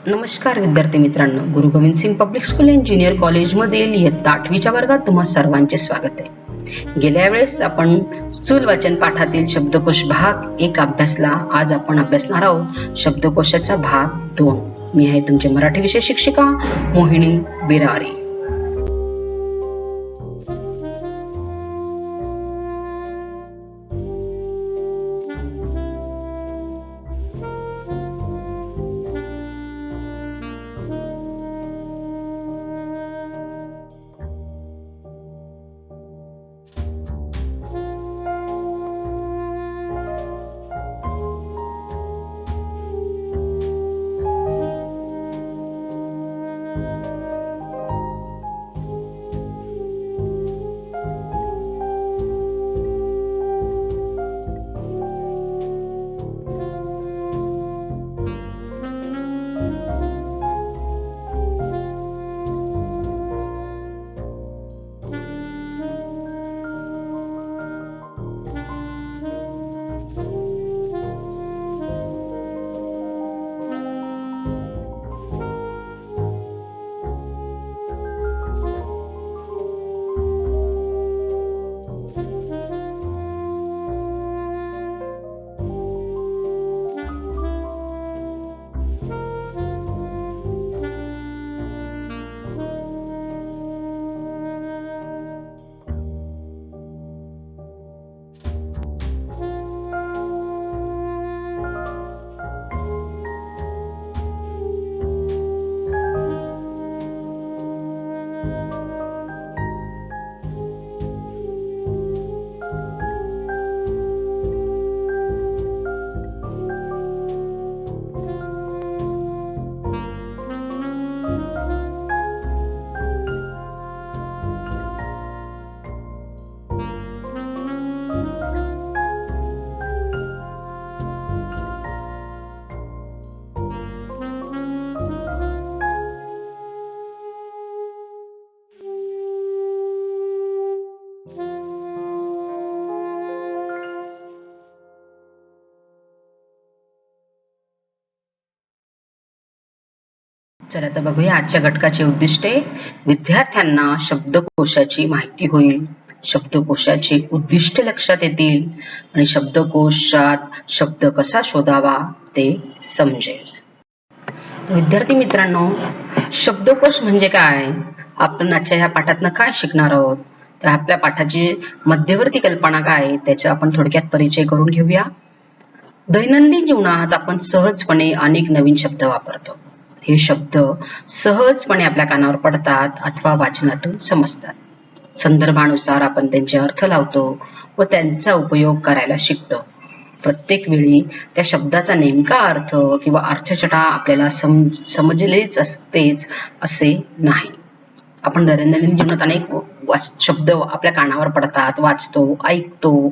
नमस्कार विद्यार्थी मित्रांनो, Guru Gobind Singh public school and junior कॉलेजमधील इयत्ता 8वीच्या वर्गात तुम्हा सर्वांचे स्वागत आहे. गेल्या वेळेस आपण स्थूल वाचन पाठातील शब्दकोश भाग 1 अभ्यासला. आज आपण अभ्यासणार आहोत शब्दकोशाचा भाग 2. मी आहे तुमचे मराठी विषय शिक्षिका मोहिनी बिरारी. चला तर बघूया आजच्या घटकाचे उद्दिष्टे. विद्यार्थ्यांना शब्दकोशाची माहिती होईल, शब्दकोशाचे उद्दिष्ट लक्षात येतील आणि शब्दकोशात शब्द कसा शोधावा ते समजेल. विद्यार्थी मित्रांनो, शब्दकोश म्हणजे काय? आपण आजच्या ह्या पाठातनं काय शिकणार आहोत? तर आपल्या पाठाची मध्यवर्ती कल्पना काय त्याचा आपण थोडक्यात परिचय करून घेऊया. दैनंदिन जीवनात आपण सहजपणे अनेक नवीन शब्द वापरतो. हे शब्द सहजपणे आपल्या कानावर पडतात अथवा वाचनातून समजतात. संदर्भानुसार आपण त्यांचे अर्थ लावतो व त्यांचा उपयोग करायला शिकतो. प्रत्येक वेळी त्या शब्दाचा नेमका अर्थ किंवा अर्थछटा आपल्याला समजलेच असतेच असे नाही. आपण दैनंदिन जीवनात अनेक शब्द आपल्या कानावर पडतात, वाचतो, ऐकतो.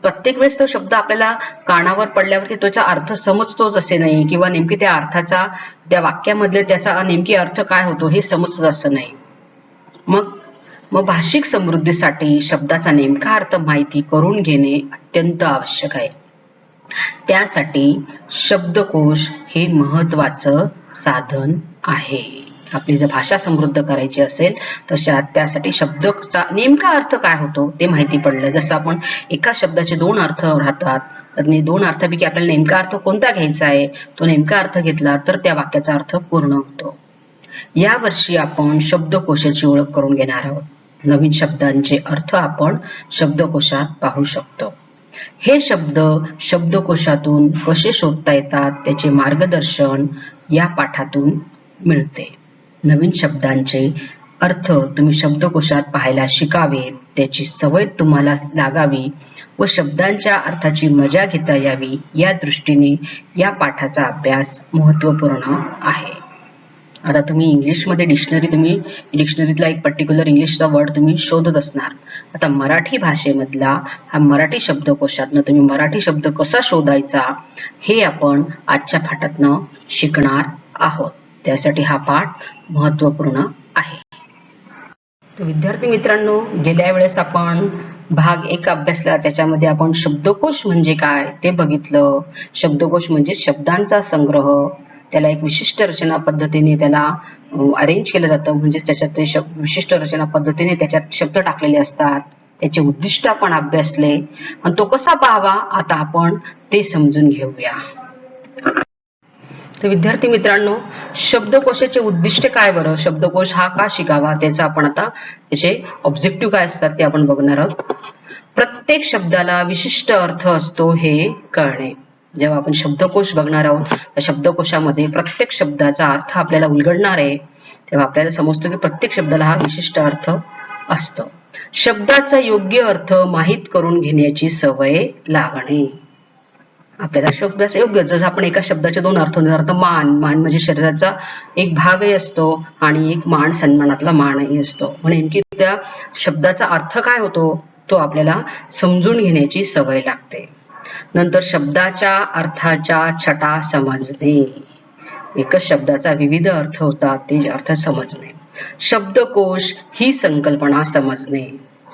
प्रत्येक वेळेस तो शब्द आपल्याला कानावर पडल्यावरती त्याचा अर्थ समजतोच असे नाही किंवा नेमकी त्या अर्थाचा त्या वाक्यामधले त्याचा नेमकी अर्थ काय होतो हे समजतच असं नाही. मग भाषिक समृद्धीसाठी शब्दाचा नेमका अर्थ माहिती करून घेणे अत्यंत आवश्यक आहे. त्यासाठी शब्दकोश हे महत्वाचं साधन आहे. आपली जर भाषा समृद्ध करायची असेल तर त्यासाठी शब्दाचा नेमका अर्थ काय होतो ते माहिती पडलं. जसं आपण एका शब्दाचे 2 अर्थ राहतात, तर 2 अर्थापैकी आपल्याला नेमका अर्थ कोणता घ्यायचा आहे, तो नेमका अर्थ घेतला तर त्या वाक्याचा अर्थ पूर्ण होतो. या वर्षी आपण शब्दकोशाची ओळख करून घेणार आहोत. नवीन शब्दांचे अर्थ आपण शब्दकोशात पाहू शकतो. हे शब्द शब्दकोशातून कसे शोधता येतात त्याचे मार्गदर्शन या पाठातून मिळते. नवीन शब्दांचे अर्थ तुम्ही शब्दकोशात पाहायला शिकावे, त्याची सवय तुम्हाला लागावी व शब्दांच्या अर्थाची मजा घेता यावी या दृष्टीने या पाठाचा अभ्यास महत्त्वपूर्ण आहे. आता तुम्ही इंग्लिशमध्ये डिक्शनरीतला एक पर्टिक्युलर इंग्लिशचा वर्ड तुम्ही शोधत असणार. आता मराठी भाषेमधला हा मराठी शब्दकोशातनं तुम्ही मराठी शब्द कसा शोधायचा हे आपण आजच्या पाठातनं शिकणार आहोत. त्यासाठी हा पाठ महत्त्वपूर्ण आहे. तर विद्यार्थी मित्रांनो, गेल्या वेळेस आपण भाग 1 अभ्यासला. त्याच्यामध्ये आपण शब्दकोश म्हणजे काय ते बघितलं. शब्दकोश म्हणजे शब्दांचा संग्रह, त्याला एक विशिष्ट रचना पद्धतीने त्याला अरेंज केलं जातं, म्हणजे त्याच्यात ते विशिष्ट रचना पद्धतीने त्याच्यात शब्द टाकलेले असतात, त्याचे उद्दिष्ट आपण अभ्यासले आणि तो कसा पाहावा आता आपण ते समजून घेऊया. तर विद्यार्थी मित्रांनो, शब्दकोशाचे उद्दिष्ट काय बरं, शब्दकोश हा का शिकावा, त्याचा आपण आता त्याचे ऑब्जेक्टिव्ह काय असतात ते आपण बघणार आहोत. प्रत्येक शब्दाला विशिष्ट अर्थ असतो हे कळणे. जेव्हा आपण शब्दकोश बघणार आहोत त्या शब्दकोशामध्ये प्रत्येक शब्दाचा अर्थ आपल्याला उलगडणार आहे, तेव्हा आपल्याला समजतं की प्रत्येक शब्दाला हा विशिष्ट अर्थ असतो. शब्दाचा योग्य अर्थ माहीत करून घेण्याची सवय लागणे. आपल्याला शब्दाचा योग्य, जसं आपण एका शब्दाचे दोन अर्थ उदाहरणार्थ मान म्हणजे शरीराचा एक भागही असतो आणि एक मान सन्मानातला मानही असतो. नेमकी त्या शब्दाचा अर्थ काय होतो तो आपल्याला समजून घेण्याची सवय लागते. नंतर शब्दाच्या अर्थाच्या छटा समजणे. एकच शब्दाचा विविध अर्थ होतात ते अर्थ समजणे. शब्दकोश ही संकल्पना समजणे.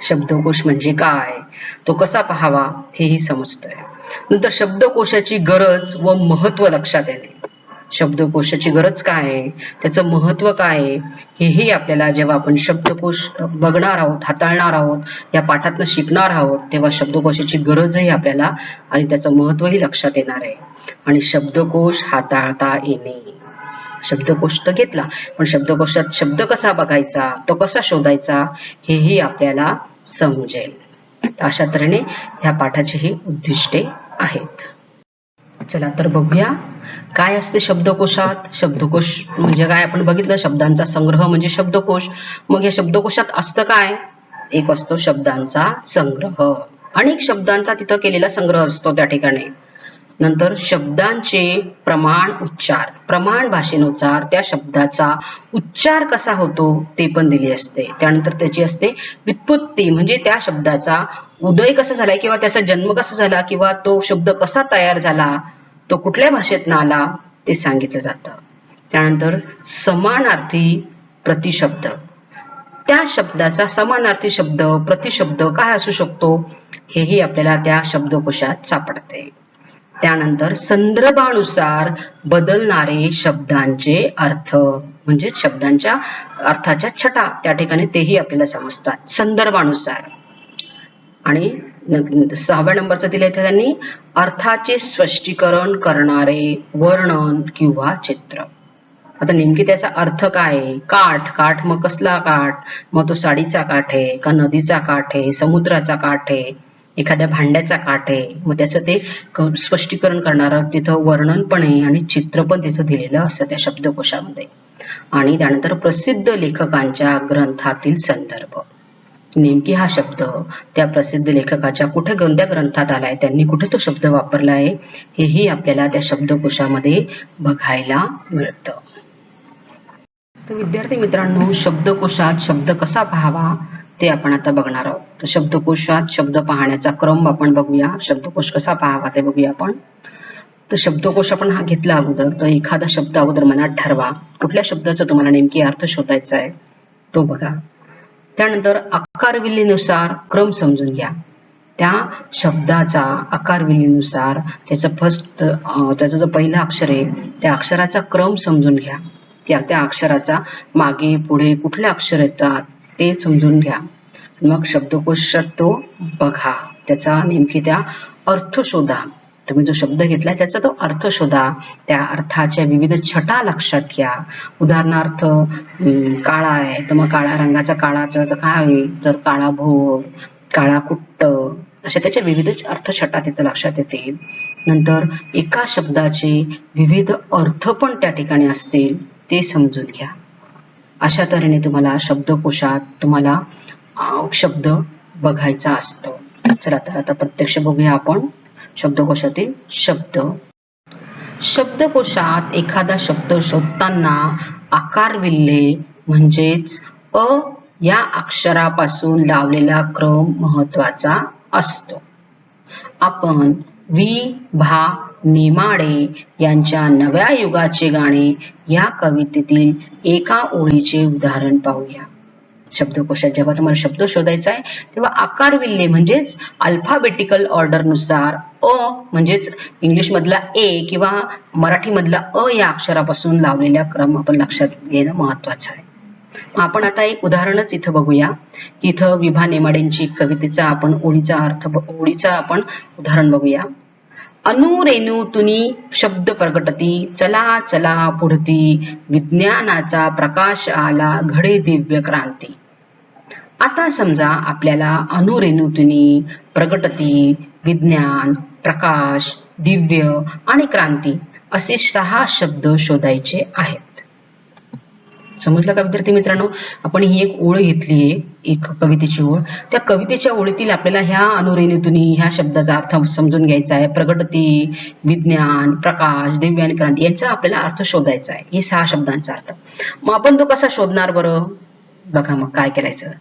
शब्दकोश म्हणजे काय, तो कसा पाहावा हेही समजतंय. नंतर शब्दकोशाची गरज व महत्व लक्षात येणे. शब्दकोशाची गरज काय आहे, त्याचं महत्व काय आहे, हेही आपल्याला जेव्हा आपण शब्दकोश बघणार आहोत, हाताळणार आहोत, या पाठातनं शिकणार आहोत, तेव्हा शब्दकोशाची गरजही आपल्याला आणि त्याचं महत्वही लक्षात येणार आहे. आणि शब्दकोश हाताळता येणे. शब्दकोश तर घेतला, पण शब्दकोशात शब्द कसा बघायचा, तो कसा शोधायचा, हेही आपल्याला समजेल. अशा तऱ्हेने ह्या पाठाची ही उद्दिष्टे आहेत. चला तर बघूया काय असते शब्दकोशात. शब्दकोश म्हणजे काय आपण बघितलं, शब्दांचा संग्रह म्हणजे शब्दकोश. मग या शब्दकोशात असतं काय, एक असतो शब्दांचा संग्रह, अनेक शब्दांचा तिथं केलेला संग्रह असतो त्या ठिकाणी. नंतर शब्दांचे प्रमाण उच्चार, प्रमाण भाषेनुसार त्या शब्दाचा उच्चार कसा होतो ते पण दिले असते. त्यानंतर त्याची असते व्युत्पत्ती, म्हणजे त्या शब्दाचा उदय कसा झाला किंवा त्याचा जन्म कसा झाला किंवा तो शब्द कसा तयार झाला, तो कुठल्या भाषेतून आला ते सांगितलं जातं. त्यानंतर समानार्थी प्रतिशब्द, त्या शब्दाचा समानार्थी शब्द प्रतिशब्द काय असू शकतो हेही आपल्याला त्या शब्दकोशात सापडते. त्यानंतर संदर्भानुसार बदलणारे शब्दांचे अर्थ, म्हणजे शब्दांच्या अर्थाच्या छटा त्या ठिकाणी तेही आपल्याला समजतात संदर्भानुसार. आणि 6व्या नंबरचं दिलंय त्यांनी अर्थाचे स्पष्टीकरण करणारे वर्णन किंवा चित्र. आता नेमकी त्याचा अर्थ काय, काठ मग कसला काठ, मग तो साडीचा काठ आहे का नदीचा काठ आहे, समुद्राचा काठ आहे, एखाद्या भांड्याचा काठ आहे, मग त्याचं ते स्पष्टीकरण करणारं तिथं वर्णन पण आहे आणि चित्र पण तिथं दिलेलं असतं त्या शब्दकोशामध्ये. आणि त्यानंतर प्रसिद्ध लेखकांच्या ग्रंथातील संदर्भ, नेमकी हा शब्द त्या प्रसिद्ध लेखकाच्या कोणत्या ग्रंथात आलाय, त्यांनी कुठे तो शब्द वापरला आहे, हेही आपल्याला त्या शब्दकोशामध्ये बघायला मिळतं. तर विद्यार्थी मित्रांनो, शब्दकोशात शब्द कसा पाहावा ते आपण आता बघणार आहोत. तर शब्दकोशात शब्द पाहण्याचा क्रम आपण बघूया, शब्दकोश कसा पाहावा ते बघूया आपण. तर शब्दकोश आपण हा घेतला अगोदर, तर एखादा शब्द अगोदर मनात ठरवा, कुठल्या शब्दाचा तुम्हाला नेमकी अर्थ शोधायचा आहे तो बघा. त्यानंतर आकारविल्लीनुसार क्रम समजून घ्या. त्या शब्दाचा आकारविल्लीनुसार त्याचं जो पहिलं अक्षर आहे त्या अक्षराचा क्रम समजून घ्या. त्या अक्षराचा मागे पुढे कुठले अक्षर येतात ते समजून घ्या. मग शब्दकोशात तो बघा, त्याचा नेमकी त्या अर्थ शोधा. तुम्ही जो शब्द घेतलाय त्याचा तो अर्थ शोधा, त्या अर्थाच्या विविध छटा लक्षात घ्या. उदाहरणार्थ काळा आहे तर मग काळ्या रंगाचा काळाचा काय आहे तर काळा भोर, काळा कुट्ट, अशा त्याच्या विविध अर्थ छटा तिथे लक्षात येतील. नंतर एका शब्दाचे विविध अर्थ पण त्या ठिकाणी असतील ते समजून घ्या. अशा तऱ्हेने तुम्हाला शब्दकोशात तुम्हाला शब्द बघायचा असतो. चला तर आता प्रत्यक्ष बघूया आपण शब्दकोशातील शब्द. शब्दकोशात एखादा शब्द शोधताना आकारविल्ले म्हणजेच अ या अक्षरापासून लावलेला क्रम महत्वाचा असतो. आपण भा नेमाडे यांच्या नव्या युगाचे गाणे या कवितेतील एका ओळीचे उदाहरण पाहूया. शब्दकोशात जेव्हा तुम्हाला शब्द शोधायचा आहे तेव्हा आकारविल्ले म्हणजेच अल्फाबेटिकल ऑर्डर नुसार अ म्हणजेच इंग्लिश मधला ए किंवा मराठी मधला अ या अक्षरापासून लावलेला क्रम आपण लक्षात घेणं महत्वाचं आहे. आपण आता एक उदाहरणच इथं बघूया. इथं विभा नेमाडेंची कवितेचा आपण ओळीचा आपण उदाहरण बघूया. अनुरेणू तुनी शब्द प्रगटती, चला चला पुढती, विज्ञानाचा प्रकाश आला, घडे दिव्य क्रांती. आता समजा आपल्याला अनुरेणूतुनी, प्रगटती, विज्ञान, प्रकाश, दिव्य आणि क्रांती असे 6 शब्द शोधायचे आहेत. समजलं का विद्यार्थी मित्रांनो? आपण ही एक ओळ घेतलीये, एक कवितेची ओळ. त्या कवितेच्या ओळीतील आपल्याला ह्या अनुरेणूतुनी ह्या शब्दाचा अर्थ समजून घ्यायचा आहे. प्रगटती, विज्ञान, प्रकाश, दिव्य आणि क्रांती यांचा आपल्याला अर्थ शोधायचा आहे. हे 6 शब्दांचा अर्थ. मग आपण तो कसा शोधणार बरं? बघा मग काय करायचं.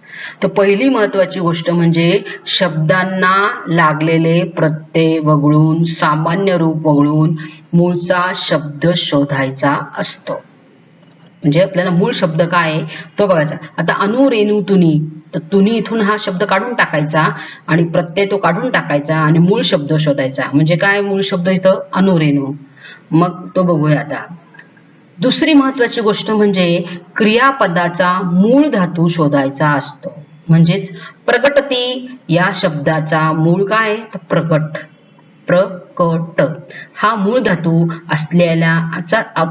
तर पहिली महत्वाची गोष्ट म्हणजे शब्दांना लागलेले प्रत्यय वगळून, सामान्य रूप वगळून मूळचा शब्द शोधायचा असतो. म्हणजे आपल्याला मूळ शब्द काय आहे तो बघायचा. आता अनुरेणू तुनी, तर तुनी इथून हा शब्द काढून टाकायचा आणि प्रत्यय तो काढून टाकायचा आणि मूळ शब्द शोधायचा. म्हणजे काय मूळ शब्द इथं? अनुरेणू. मग तो बघूया आता. दुसरी महत्वाची गोष्ट म्हणजे क्रियापदाचा मूळ धातू शोधायचा असतो. म्हणजेच प्रगटती या शब्दाचा मूळ काय? प्रकट. प्रकट हा मूळ धातू असलेला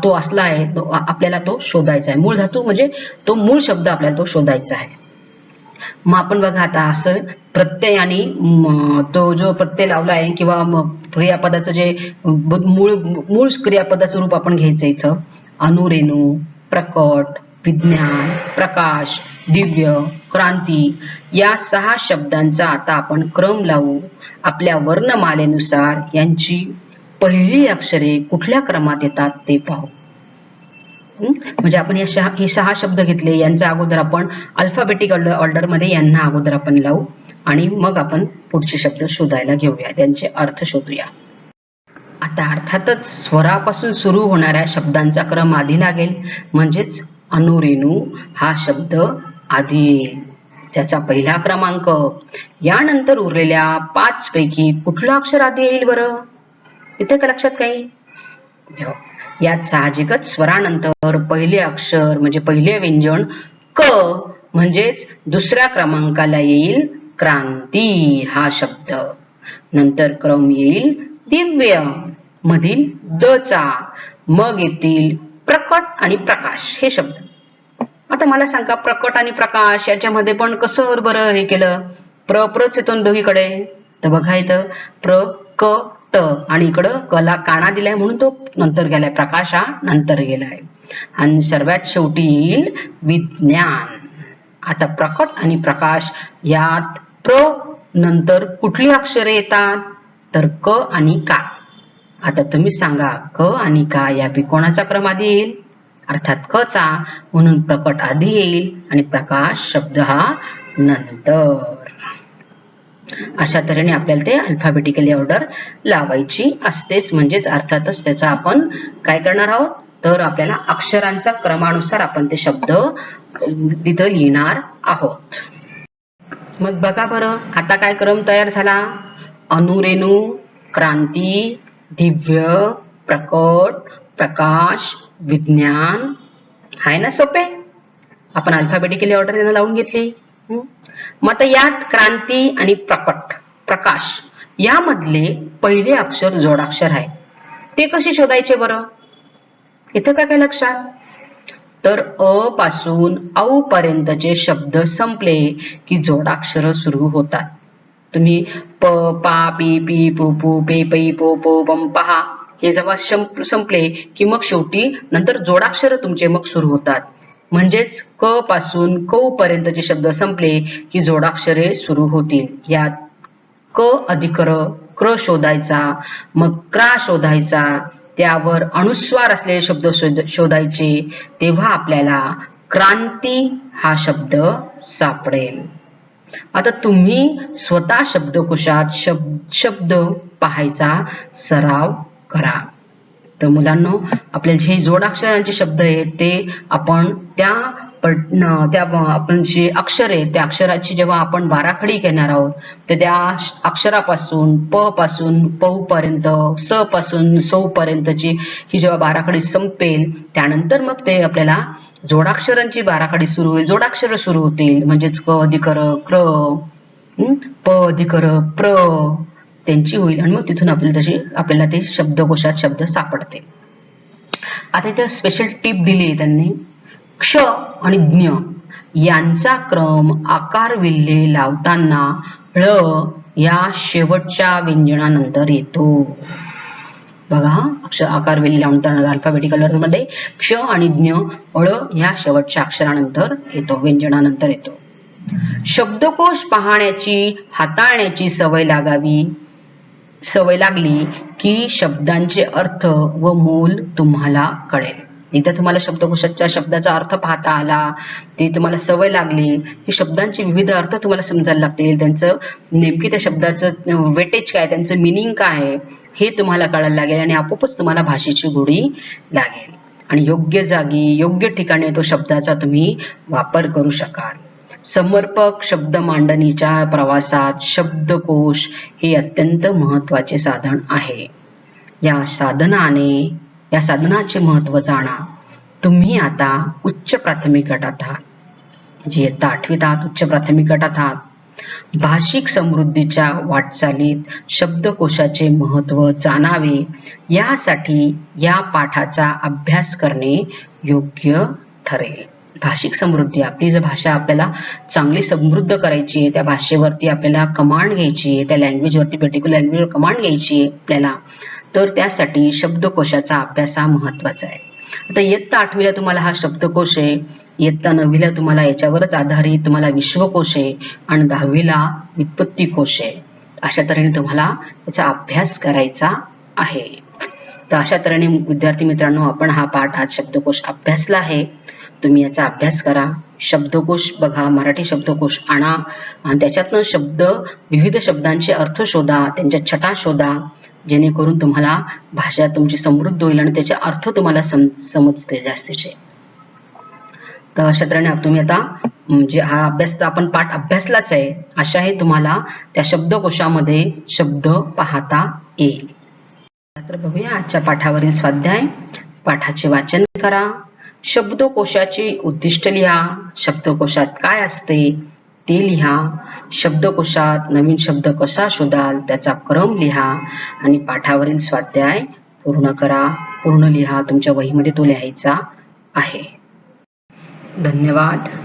तो असला आहे, आपल्याला तो शोधायचा आहे. मूळ धातू म्हणजे तो मूळ शब्द आपल्याला तो शोधायचा आहे. मग आपण बघा आता असं प्रत्यय आणि तो जो प्रत्यय लावला आहे किंवा मग क्रियापदाचं जे मूळ क्रियापदाचं रूप आपण घ्यायचं इथं. अनुरेणू, प्रकट, विज्ञान, प्रकाश, दिव्य, क्रांती या 6 शब्दांचा आता आपण क्रम लावू. आपल्या वर्णमालेनुसार यांची पहिली अक्षरे कुठल्या क्रमात येतात ते पाहू. म्हणजे आपण हे 6 शब्द घेतले, यांचा अगोदर आपण अल्फाबेटिक ऑर्डर मध्ये यांना अगोदर आपण लावू आणि मग आपण पुढचे शब्द शोधायला घेऊया, त्यांचे अर्थ शोधूया. आता अर्थातच स्वरापासून सुरू होणाऱ्या शब्दांचा क्रम आधी लागेल. म्हणजेच अनुरेणू हा शब्द आधी येईल, त्याचा पहिला क्रमांक. यानंतर उरलेल्या 5 पैकी कुठलं अक्षर आधी येईल बरं? इथे का लक्षात काही? यात साहजिकच स्वरानंतर पहिले अक्षर म्हणजे पहिले व्यंजन क, म्हणजेच दुसऱ्या क्रमांकाला येईल क्रांती हा शब्द. नंतर क्रम येईल दिव्य मधील द चा, मग येतील प्रकट आणि प्रकाश हे शब्द. आता मला सांगा, प्रकट आणि प्रकाश याच्यामध्ये पण कसं बरं हे केलं? प्रच येतो दोघीकडे. तर बघा इथं प्रकट आणि इकडं कला काना दिलाय म्हणून तो नंतर गेलाय, प्रकाश हा नंतर गेलाय. आणि सर्वात शेवटी येईल विज्ञान. आता प्रकट आणि प्रकाश यात प्र नंतर कुठली अक्षरे येतात? तर क आणि का. आता तुम्ही सांगा, क आणि का यापैकी कोणाचा क्रम आधी येईल? अर्थात क चा, म्हणून प्रकट आधी येईल आणि प्रकाश शब्द हा नंतर. अशा तऱ्हेने आपल्याला ते अल्फाबेटिकली ऑर्डर लावायची असतेच. म्हणजेच अर्थातच त्याचा आपण काय करणार आहोत, तर आपल्याला अक्षरांचा क्रमानुसार आपण ते शब्द तिथं लिहिणार आहोत. मग बघा बरं, आता काय क्रम तयार झाला? अनुरेणू, क्रांती, दिव्य, प्रकट, प्रकाश, विज्ञान. आहे ना सोपे? आपण अल्फाबेटिकली ऑर्डर त्यांना लावून घेतली. मग आता यात क्रांती आणि प्रकट, प्रकाश यामधले पहिले अक्षर जोडाक्षर आहे, ते कसे शोधायचे बरं? इथं काय लक्षात? तर अ पासून औ पर्यंतचे शब्द संपले की जोडाक्षर सुरू होतात. तुम्ही प, पा, पी, पी, पू, पू, पे, पै, पो, पो, पम पहा हे जेव्हा संपले की मग शेवटी नंतर जोडाक्षर तुमचे मग सुरू होतात. म्हणजेच क पासून क पर्यंतचे शब्द संपले की जोडाक्षरे सुरू होतील. यात क अधिक क्र शोधायचा, मग क्रा शोधायचा, त्यावर अनुस्वार असलेले शब्द शोधायचे, तेव्हा आपल्याला क्रांती हा शब्द सापडेल. आता तुम्ही स्वतः शब्दकोशात शब्द पाहायचा सराव करा. तर मुलांनो, आपल्याला जे जोडाक्षरांचे शब्द आहेत ते आपण त्या त्या आपण जे अक्षर आहे त्या अक्षराची जेव्हा आपण बाराखडी घेणार आहोत तर त्या अक्षरापासून प पासून पौ पर्यंत स पासून सौ पर्यंतची ही जेव्हा बाराखडी संपेल त्यानंतर मग ते आपल्याला जोडाक्षरांची बाराखडी सुरू होईल, जोडाक्षर सुरू होतील, म्हणजेच क अधिक र क्र, प अधिक र प्र त्यांची होईल आणि मग तिथून आपल्याला ते शब्दकोशात शब्द सापडतील. आता इथे स्पेशल टिप दिली आहे त्यांनी, क्ष आणि ज्ञ यांचा क्रम आकार विल्हे लावताना ळ या शेवटच्या व्यंजनानंतर येतो. बघा, अक्षर आकार विल्हे लावताना अल्फाबेटिकल ऑर्डर मध्ये क्ष आणि ज्ञ ळ या शेवटच्या अक्षरानंतर येतो, व्यंजनानंतर येतो. शब्दकोश पाहण्याची हाताळण्याची सवय लागली की शब्दांचे अर्थ व मोल तुम्हाला कळेल. एकदा तुम्हाला शब्दकोशाच्या शब्दाचा अर्थ पाहता आला, ते तुम्हाला सवय लागली की शब्दांचे विविध अर्थ तुम्हाला समजायला लागतील, त्यांचं नेमकी त्या शब्दाचं वेटेज काय, त्यांचं मिनिंग काय आहे हे तुम्हाला कळायला लागेल आणि आपोआपच तुम्हाला भाषेची गोडी लागेल आणि योग्य जागी योग्य ठिकाणी तो शब्दाचा तुम्ही वापर करू शकाल. समर्पक शब्द मांडणीच्या प्रवासात शब्दकोश हे अत्यंत महत्त्वाचे साधन आहे. या साधनाचे महत्त्व जाणा. तुम्ही आता उच्च प्राथमिक गटात आहात, जे इयत्ता 8वीत आहात, उच्च प्राथमिक गटात आहात. भाषिक समृद्धीच्या वाटचालीत शब्दकोशाचे महत्त्व जाणावे यासाठी या पाठाचा अभ्यास करणे योग्य ठरेल. भाषिक समृद्धी, आपली जर भाषा आपल्याला चांगली समृद्ध करायची आहे, त्या भाषेवरती आपल्याला कमांड घ्यायची आहे, त्या लँग्वेजवरती पर्टिक्युलर लँग्वेजवर कमांड घ्यायची आहे आपल्याला, तर त्यासाठी शब्दकोशाचा अभ्यास हा महत्त्वाचा आहे. आता इयत्ता 8वीला तुम्हाला हा शब्दकोश आहे, इयत्ता 9वीला तुम्हाला याच्यावरच आधारित तुम्हाला विश्वकोश आहे आणि 10वीला व्युत्पत्तीकोश आहे. अशा तऱ्हेने तुम्हाला याचा अभ्यास करायचा आहे. तर अशा तऱ्हेने विद्यार्थी मित्रांनो, आपण हा पाठ आज शब्दकोश अभ्यासला आहे. तुम्ही याचा अभ्यास करा, शब्दकोश बघा, मराठी शब्दकोश आणा आणि त्याच्यातनं विविध शब्दांचे अर्थ शोधा, त्यांच्या छटा शोधा, जेणेकरून तुम्हाला भाषा तुमची समृद्ध होईल आणि त्याचे अर्थ तुम्हाला समजतील जास्तीचे. तर अशा तऱ्हेने तुम्ही आता म्हणजे हा अभ्यास तर आपण पाठ अभ्यासलाच आहे, अशाही तुम्हाला त्या शब्दकोशामध्ये शब्द पाहता येईल. तर बघूया आजच्या पाठावरील स्वाध्याय. पाठाचे वाचन करा, शब्दकोशाचे उद्दिष्ट लिहा, शब्दकोशात काय असते ते लिहा, शब्दकोशात नवीन शब्द कसा शोधाल त्याचा क्रम लिहा आणि पाठावरील स्वाध्याय पूर्ण करा. पूर्ण लिहा, तुमच्या वहीमध्ये तो लिहायचा आहे. धन्यवाद.